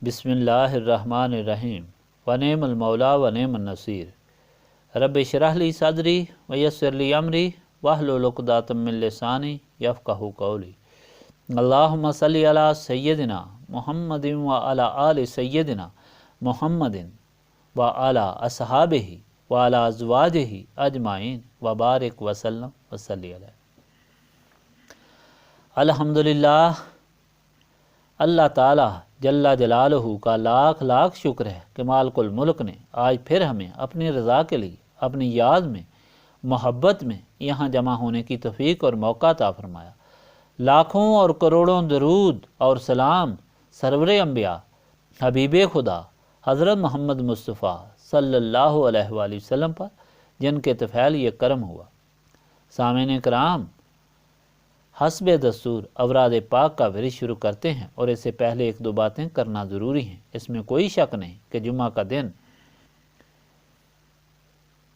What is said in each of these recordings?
بسم اللہ الرحمن الرحیم ونعم المولا ونعم النصیر رب اشرح لی صدری ویسر لی امری واحلل عقدۃ من لسانی یفقہوا قولی اللہم صلی علی سیدنا محمد وعلی آل سیدنا محمد وعلی اصحابہ وعلی ازواجہ اجمعین وبارک وسلم وصلی علیہ۔ الحمدللہ، اللہ تعالیٰ جل جلالہ کا لاکھ لاکھ شکر ہے کہ مالک الملک نے آج پھر ہمیں اپنی رضا کے لیے اپنی یاد میں محبت میں یہاں جمع ہونے کی توفیق اور موقع عطا فرمایا۔ لاکھوں اور کروڑوں درود اور سلام سرور انبیاء حبیب خدا حضرت محمد مصطفیٰ صلی اللہ علیہ وآلہ وسلم پر، جن کے طفیل یہ کرم ہوا۔ سامعین کرام، حسب دستور اوراد پاک کا ورد شروع کرتے ہیں، اور اس سے پہلے ایک دو باتیں کرنا ضروری ہیں۔ اس میں کوئی شک نہیں کہ جمعہ کا دن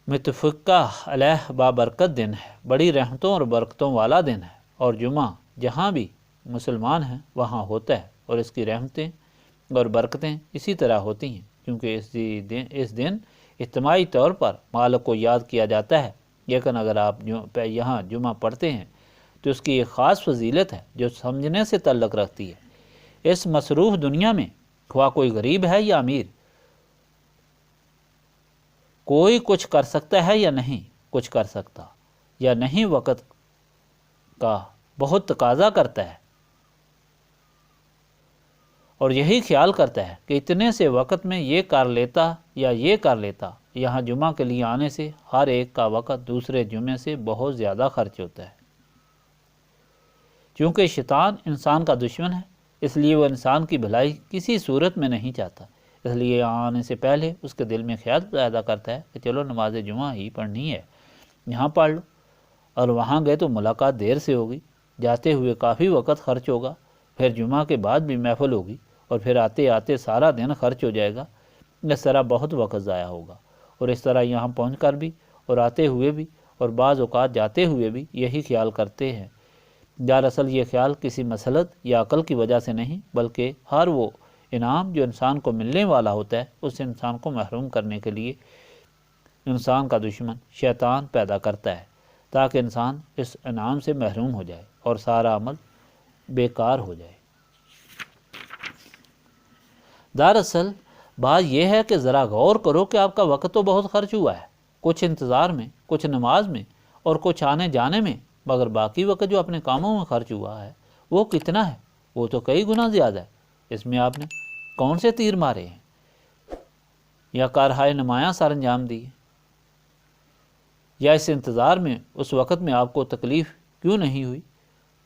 متفقہ علیہ بابرکت دن ہے، بڑی رحمتوں اور برکتوں والا دن ہے، اور جمعہ جہاں بھی مسلمان ہیں وہاں ہوتا ہے، اور اس کی رحمتیں اور برکتیں اسی طرح ہوتی ہیں، کیونکہ اس دن اجتماعی طور پر مالک کو یاد کیا جاتا ہے۔ لیکن اگر آپ یہاں جمعہ پڑھتے ہیں تو اس کی ایک خاص فضیلت ہے جو سمجھنے سے تعلق رکھتی ہے۔ اس مصروف دنیا میں خواہ کوئی غریب ہے یا امیر، کوئی کچھ کر سکتا ہے یا نہیں کچھ کر سکتا، یا نہیں وقت کا بہت تقاضا کرتا ہے، اور یہی خیال کرتا ہے کہ اتنے سے وقت میں یہ کر لیتا یا یہ کر لیتا۔ یہاں جمعہ کے لیے آنے سے ہر ایک کا وقت دوسرے جمعے سے بہت زیادہ خرچ ہوتا ہے، کیونکہ شیطان انسان کا دشمن ہے، اس لیے وہ انسان کی بھلائی کسی صورت میں نہیں چاہتا۔ اس لیے یہاں آنے سے پہلے اس کے دل میں خیال پیدا کرتا ہے کہ چلو نماز جمعہ ہی پڑھنی ہے، یہاں پڑھ لو، اور وہاں گئے تو ملاقات دیر سے ہوگی، جاتے ہوئے کافی وقت خرچ ہوگا، پھر جمعہ کے بعد بھی محفل ہوگی، اور پھر آتے آتے سارا دن خرچ ہو جائے گا۔ اس طرح بہت وقت ضائع ہوگا، اور اس طرح یہاں پہنچ کر بھی اور آتے ہوئے بھی اور بعض اوقات جاتے ہوئے بھی یہی خیال کرتے ہیں۔ دراصل یہ خیال کسی مسلط یا عقل کی وجہ سے نہیں، بلکہ ہر وہ انعام جو انسان کو ملنے والا ہوتا ہے اس انسان کو محروم کرنے کے لیے انسان کا دشمن شیطان پیدا کرتا ہے، تاکہ انسان اس انعام سے محروم ہو جائے اور سارا عمل بیکار ہو جائے۔ دراصل بات یہ ہے کہ ذرا غور کرو کہ آپ کا وقت تو بہت خرچ ہوا ہے، کچھ انتظار میں، کچھ نماز میں، اور کچھ آنے جانے میں، مگر باقی وقت جو اپنے کاموں میں خرچ ہوا ہے وہ کتنا ہے؟ وہ تو کئی گنا زیادہ ہے۔ اس میں آپ نے کون سے تیر مارے ہیں، یا کارہائے نمایاں سر انجام دی، یا اس انتظار میں اس وقت میں آپ کو تکلیف کیوں نہیں ہوئی؟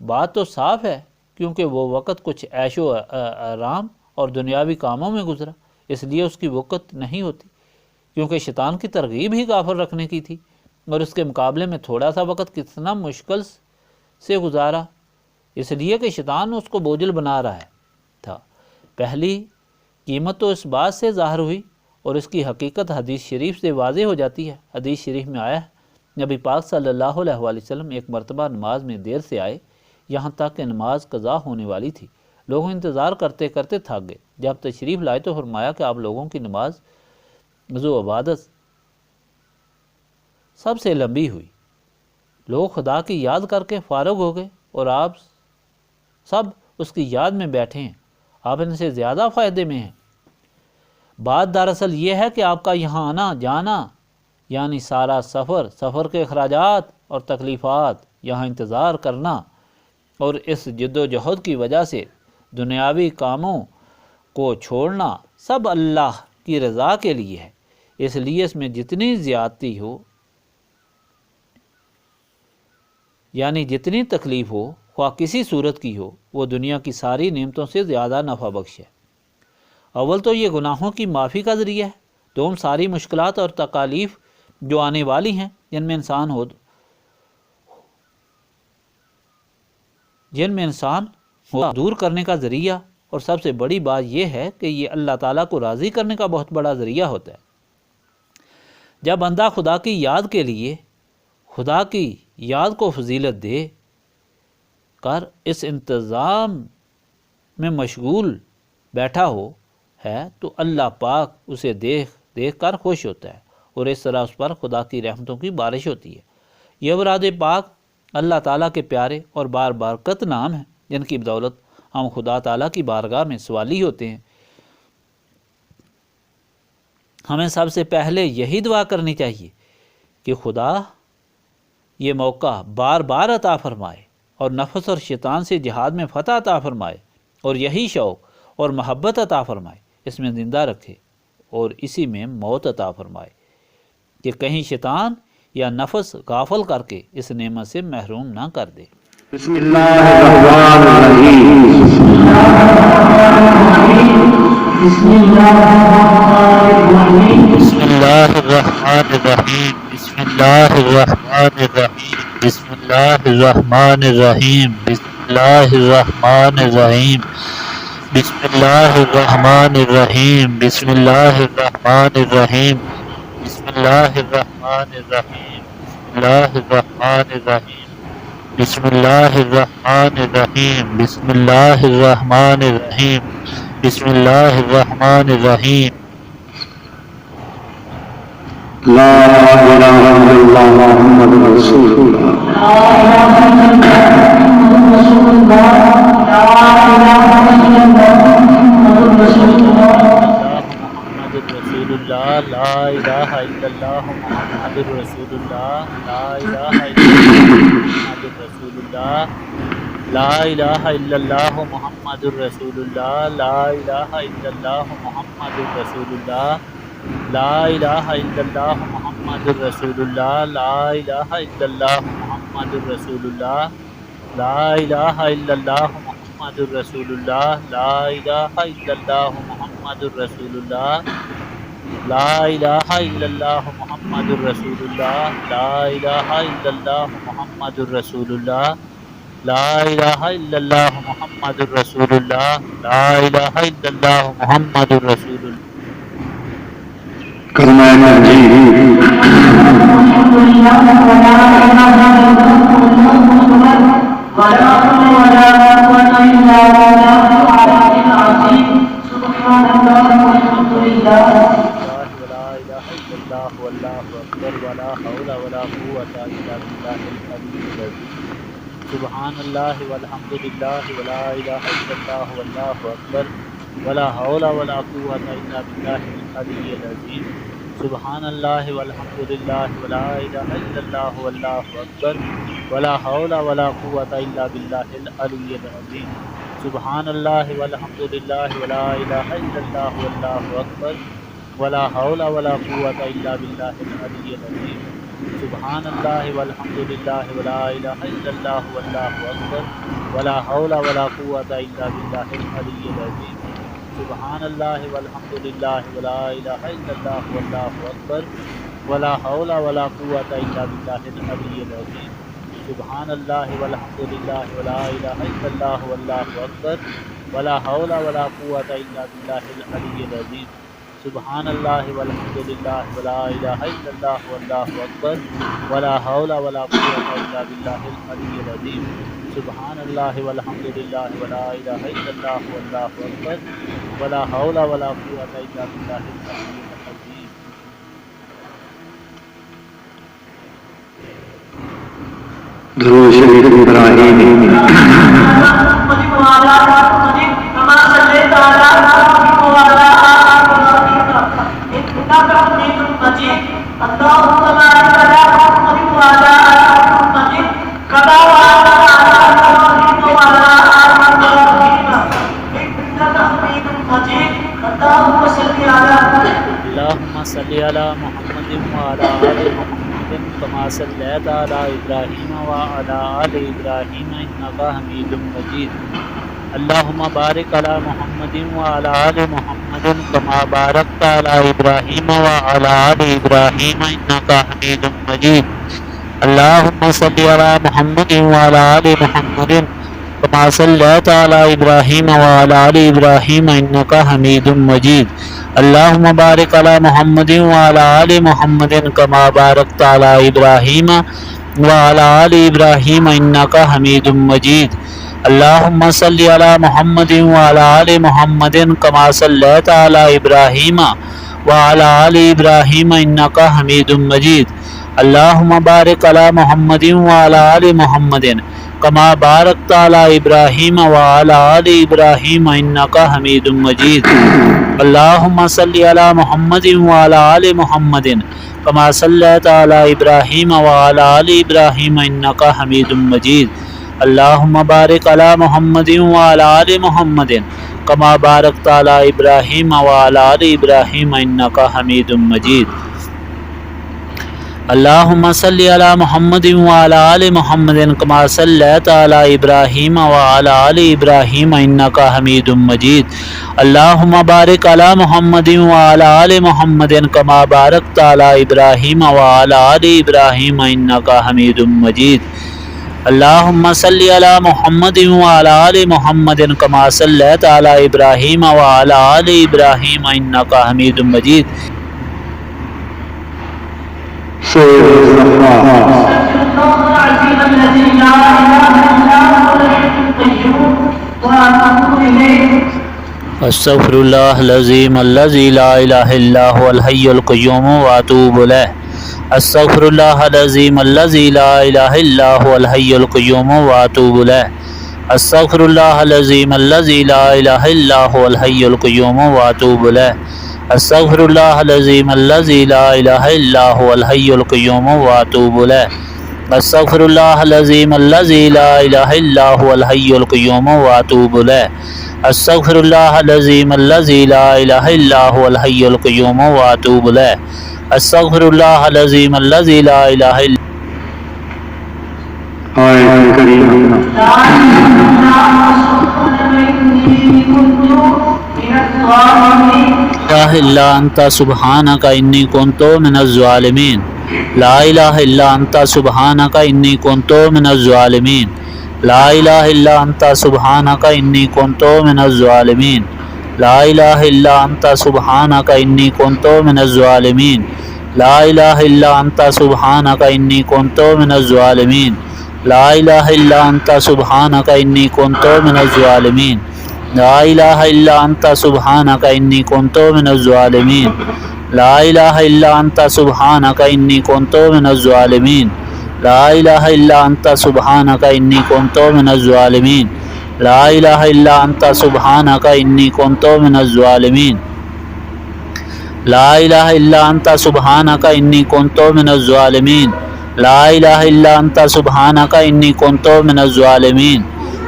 بات تو صاف ہے، کیونکہ وہ وقت کچھ عیش و آرام اور دنیاوی کاموں میں گزرا، اس لیے اس کی وقت نہیں ہوتی، کیونکہ شیطان کی ترغیب ہی غافل رکھنے کی تھی، اور اس کے مقابلے میں تھوڑا سا وقت کتنا مشکل سے گزارا، اس لیے کہ شیطان اس کو بوجھل بنا رہا تھا۔ پہلی قیمت تو اس بات سے ظاہر ہوئی، اور اس کی حقیقت حدیث شریف سے واضح ہو جاتی ہے۔ حدیث شریف میں آیا ہے، نبی پاک صلی اللہ علیہ وآلہ وسلم ایک مرتبہ نماز میں دیر سے آئے، یہاں تک کہ نماز قضا ہونے والی تھی۔ لوگ انتظار کرتے کرتے تھک گئے۔ جب تشریف لائے تو فرمایا کہ آپ لوگوں کی نماز وضو عبادت سب سے لمبی ہوئی، لوگ خدا کی یاد کر کے فارغ ہو گئے، اور آپ سب اس کی یاد میں بیٹھے ہیں، آپ ان سے زیادہ فائدے میں ہیں۔ بات دراصل یہ ہے کہ آپ کا یہاں آنا جانا، یعنی سارا سفر کے اخراجات اور تکلیفات، یہاں انتظار کرنا، اور اس جد و جہد کی وجہ سے دنیاوی کاموں کو چھوڑنا، سب اللہ کی رضا کے لیے ہے۔ اس لیے اس میں جتنی زیادتی ہو، یعنی جتنی تکلیف ہو، خواہ کسی صورت کی ہو، وہ دنیا کی ساری نعمتوں سے زیادہ نفع بخش ہے۔ اول تو یہ گناہوں کی معافی کا ذریعہ ہے، دوم ساری مشکلات اور تکالیف جو آنے والی ہیں جن میں انسان ہو دور کرنے کا ذریعہ، اور سب سے بڑی بات یہ ہے کہ یہ اللہ تعالیٰ کو راضی کرنے کا بہت بڑا ذریعہ ہوتا ہے۔ جب بندہ خدا کی یاد کے لیے خدا کی یاد کو فضیلت دے کر اس انتظام میں مشغول بیٹھا ہو، ہے تو اللہ پاک اسے دیکھ کر خوش ہوتا ہے، اور اس طرح اس پر خدا کی رحمتوں کی بارش ہوتی ہے۔ یہ اوراد پاک اللہ تعالیٰ کے پیارے اور بار برکت نام ہیں، جن کی بدولت ہم خدا تعالیٰ کی بارگاہ میں سوالی ہوتے ہیں۔ ہمیں سب سے پہلے یہی دعا کرنی چاہیے کہ خدا یہ موقع بار بار عطا فرمائے اور نفس اور شیطان سے جہاد میں فتح عطا فرمائے، اور یہی شوق اور محبت عطا فرمائے، اس میں زندہ رکھے اور اسی میں موت عطا فرمائے، کہ کہیں شیطان یا نفس غافل کر کے اس نعمت سے محروم نہ کر دے۔ بسم اللہ الرحمن الرحیم۔ بسم اللہ الرحمن الرحیم۔ بسم اللہ الرحمن الرحیم۔ بسم اللہ الرحمن الرحیم۔ بسم اللہ الرحمن الرحیم۔ بسم اللہ الرحمن الرحیم۔ بسم اللہ الرحمن الرحیم۔ بسم اللہ الرحمن الرحیم۔ بسم اللہ الرحمن الرحیم۔ بسم اللہ الرحمن الرحیم۔ بسم اللہ الرحمن الرحیم۔ لا الہ الا اللہ محمد رسول اللہ۔ لا الہ الا اللہ محمد رسول اللہ۔ لا الہ الا اللہ محمد رسول اللہ۔ محمد رسول اللہ۔ لا الہ الا اللہ محمد رسول اللہ۔ لا الہ الا اللہ محمد رسول اللہ۔ لا الہ الا اللہ محمد رسول اللہ۔ لا الہ الا اللہ محمد رسول اللہ۔ لا الہ الا اللہ محمد رسول اللہ۔ لا الہ الا اللہ محمد رسول اللہ۔ لا الہ الا اللہ محمد رسول اللہ۔ لا الہ الا اللہ محمد رسول اللہ۔ لا الہ الا اللہ محمد رسول اللہ۔ لا الہ الا اللہ محمد رسول اللہ۔ لا الہ الا اللہ محمد رسول اللہ۔ کلمہ تنزیل۔ سبحان اللہ والحمد للہ ولا الہ الا اللہ واللہ اکبر ولا حول ولا قوۃ الا باللہ العلی العظیم۔ سبحان اللہ والحمد للہ ولا الہ الا اللہ واللہ اکبر ولا حول ولا قوۃ الا باللہ العلی العظیم۔ سبحان اللہ والحمد للہ ولا الہ الا اللہ واللہ اکبر ولا حول ولا قوۃ الا باللہ العلی العظیم۔ سبحان اللہ والحمد للہ ولا الہ الا اللہ واللہ اکبر ولا حول ولا قوۃ الا باللہ العلی العظیم۔ سبحان اللہ والحمد للہ ولا الہ الا اللہ واللہ اکبر ولا حول ولا قوۃ الا باللہ العلی العظیم۔ سبحان اللہ والحمد للہ ولا الہ الا اللہ واللہ اکبر ولا حول ولا قوۃ الا باللہ العلی العظیم۔ سبحان اللہ والحمد للہ ولا الہ الا اللہ واللہ اکبر ولا حول ولا قوۃ الا باللہ العلی العظیم۔ سبحان اللہ والحمد للہ ولا الہ الا اللہ واللہ اکبر ولا حول ولا قوۃ الا باللہ العلی العظیم۔ درود شریف ابراہیمی۔ اللہم صلی علی محمد وعلی آل محمد کما صلیت علی ابراہیم وعلی آل ابراہیم انک حمید مجید۔ اللہم بارک علی محمد وعلی آل محمد کما بارکت علی ابراہیم وعلی آل ابراہیم انک حمید مجید۔ اللہم صلی علی محمد وعلی آل محمد کما صلیت علی ابراہیم وعلی آل ابراہیم انک حمید مجید۔ اللہم بارک علی محمد وعلی آل محمد کما بارکت علی ابراہیم وعلی آل ابراہیم انک حمید مجید۔ اللهم صل على محمد وعلى آل محمد كما صليت على إبراهيم وعلى آل إبراهيم إنك حميد مجيد اللهم بارك على محمد وعلى آل محمد كما باركت على إبراهيم وعلى آل إبراهيم إنك حميد مجيد اللهم صل على محمد وعلى آل محمد كما صليت على إبراهيم وعلى آل إبراهيم إنك حميد مجيد اللهم بارك على محمد وعلى آل محمد كما باركت على إبراهيم وعلى آل إبراهيم إنك حميد مجيد اللهم صل على محمد وعلى آل محمد كما صليت على إبراهيم وعلى آل إبراهيم إنك حميد مجيد اللهم بارك على محمد وعلى آل محمد كما باركت على إبراهيم وعلى آل إبراهيم إنك حميد مجيد اللهم صل على محمد وعلى آل محمد كما صليت على إبراهيم وعلى آل إبراهيم إنك حميد مجيد استغفر الله العظيم الذي لا إله إلا هو الحي القيوم وأتوب إليه استغفر الله العظيم الذي لا إله إلا هو الحي القيوم وأتوب إليه استغفر الله العظيم الذي لا إله إلا هو الحي القيوم وأتوب إليه استغفر الله العظيم الذي لا إله إلا هو الحي القيوم وأتوب إليه استغفر الله العظيم الذي لا إله إلا هو الحي القيوم وأتوب إليه استغفر الله العظيم الذي لا إله إلا هو الحي القيوم وأتوب إليه استغفر الله العظيم الذي لا إله إلا إلا أنت سبحانك إني كنت من الظالمين لا إله إلا أنت سبحانك إني كنت من الظالمين لا إله إلا أنت سبحانك إني كنت من الظالمين لا إله إلا أنت سبحانك إني كنت من الظالمين لا إله إلا أنت سبحانك إني كنت من الظالمين لا إله إلا أنت سبحانك إني كنت من الظالمين لا إله إلا أنت سبحانك إني كنت من الظالمين لا إله إلا أنت سبحانك إني كنت من الظالمين لا إله إلا أنت سبحانك إني كنت من الظالمين لا إله إلا أنت سبحانك إني كنت من الظالمين لا إله إلا أنت سبحانك إني كنت من الظالمين لا إله إلا أنت سبحانك إني كنت من الظالمين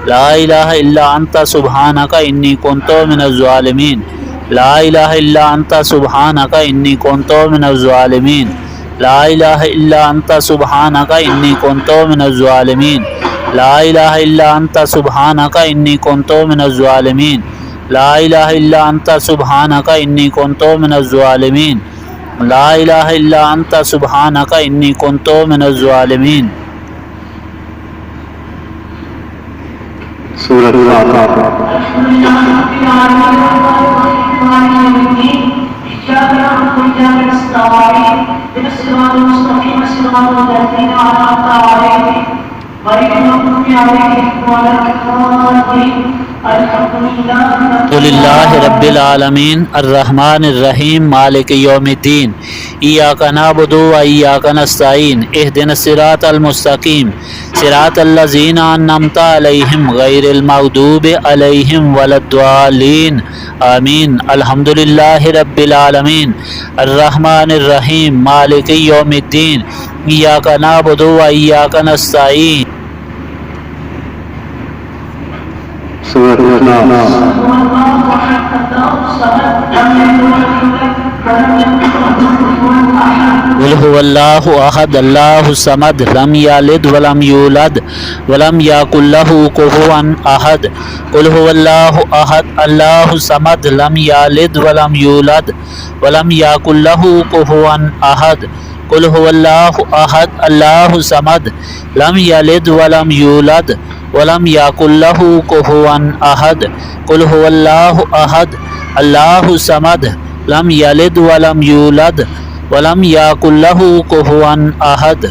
لا إله إلا أنت سبحانك إني كنت من الظالمين لا إله إلا أنت سبحانك إني كنت من الظالمين لا إله إلا أنت سبحانك إني كنت من الظالمين لا إله إلا أنت سبحانك إني كنت من الظالمين لا إله إلا أنت سبحانك إني كنت من الظالمين لا إله إلا أنت سبحانك إني كنت من الظالمين سورة الحمد لله رب العالمين الرحمن الرحيم مالك يوم الدين إياك نعبد وإياك نستعين اهدنا الصراط المستقيم صراط الذين أنعمت عليهم غير المغضوب عليهم ولا الضالين آمين الحمد لله رب العالمين الرحمن الرحيم مالك يوم الدين إياك نعبد وإياك نستعين سورة الناس قل هو الله أحد الله الصمد لم يلد ولم يولد ولم يكن له كفوا أحد قل هو الله أحد الله الصمد لم يلد ولم يولد ولم يكن له كفوا أحد قل هو الله أحد الله الصمد لم يلد ولم يولد ولم يكن له كفوا أحد قل هو الله أحد الله الصمد لم يلد ولم يولد ولم يكن له كفوا أحد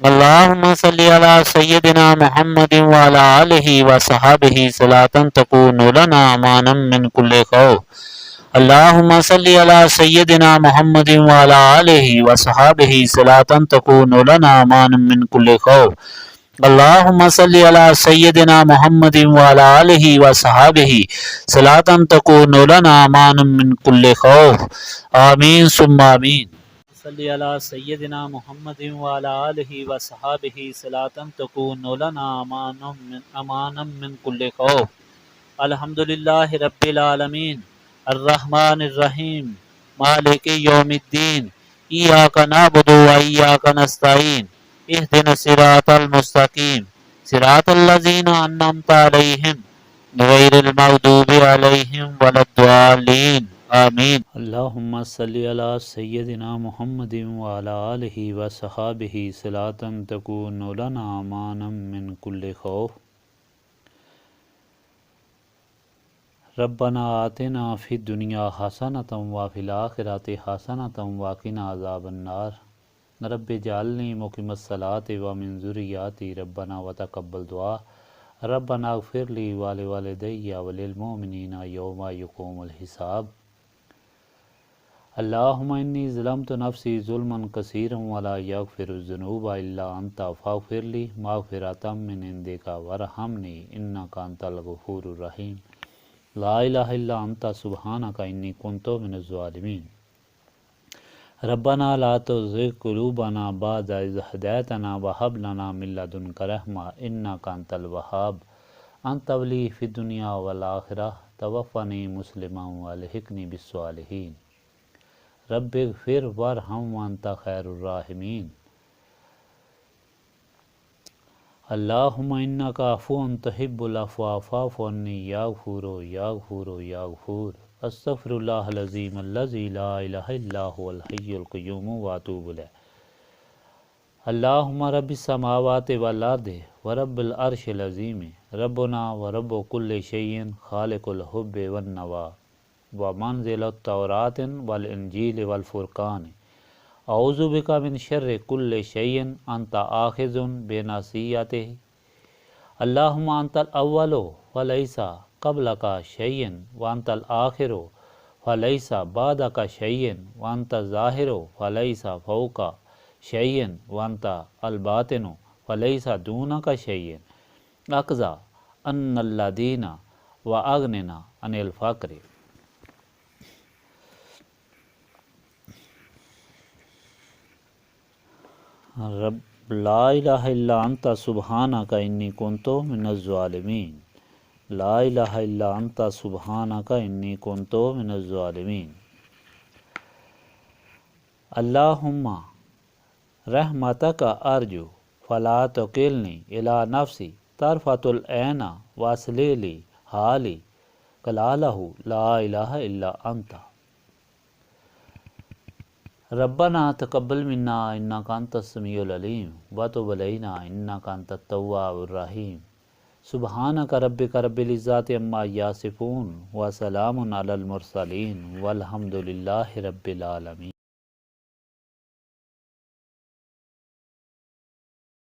اللہم صلی علی سیدنا محمد وعلی آلہ وصحابہ صلاۃ تکون لنا امانا من کل خوف اللہم صلی علی سیدنا محمد وعلی آلہ وصحابہ صلاۃ تکون لنا امانا من کل خوف اللہم صلی علی سیدنا محمد وعلی آلہ وصحابہ صلاۃ تکون لنا امانا من کل خوف آمین ثم آمین صلی علی سیدنا محمد وعلی آلہ وصحابہ صلاۃ تکون لنا امانا من کل خوف الحمدللہ رب العالمین الرحمن الرحیم مالک یوم الدین ایاک نعبد و ایاک نستعین اہدنا الصراط المستقیم صراط الذین انعمت علیہم غیر المغضوب علیہم ولا الضالین آمین اللہم صلی علی سیدنا محمد وعلی آلہ وصحابہ صلاۃ تکون لنا امانا من کل خوف ربنا آتنا فی الدنیا حسنۃ وفی الآخرۃ حسنۃ وقنا عذاب النار رب اجعلنی مقیم الصلاۃ ومن ذریاتی ربنا وتقبل دعا ربنا اغفر لی ولوالدی وللمؤمنین یوم یقوم الحساب اللہم انی ظلمت نفسی ظلما کثیرا ولا یغفر الذنوب الا انت فاغفر لی مغفرۃ من عندک وارحمنی انک انت الغفور الرحیم لا الہ الا انت سبحانک انی کنت من الظالمین ربنا لا تزغ قلوبنا بعد اذ ہدیتنا وہب لنا من لدنک رحمۃ انک انت الوہاب انت ولی فی الدنیا والآخرہ توفنی مسلما والحقنی بالصالحین رب اغفر وارحم وانت خیر الراحمین اللہم انکا عفو تحب العفو فاعف عنی یا غفور یا غفور یا غفور استغفر اللہ العظیم الذی لا الہ الا هو الحی القیوم واتوب الیہ اللہم رب السماوات والارض ورب العرش العظیم ربنا ورب کل شیء خالق الحب والنوا ومنزل التوراۃ والانجیل والفرقان اعوذ بک من شر کل شیء انت آخذ بناصیتہ اللہم انت الاول فلیس قبلک شیء وانت الآخر فلیس بعدک شیء وانت الظاہر فلیس فوقک شیء وانت الباطن فلیس دونک شیء اقضی ان الدین واغننا عن الفقر رب لا الہ الا انت سبحانک انی کنت من الظالمین لا الہ الا انت سبحانک انی کنت من الظالمین اللہم رحمتک ارجو فلا تکلنی الی نفسی طرفۃ العین واصلح لی حالی کلالہ لا الہ الا انت ربنا تقبل منا انک انت السمیع العلیم وتب علینا انک انت التواب الرحیم سبحانک ربک رب العزۃ عما یصفون وسلام علی المرسلین والحمد للہ رب العالمین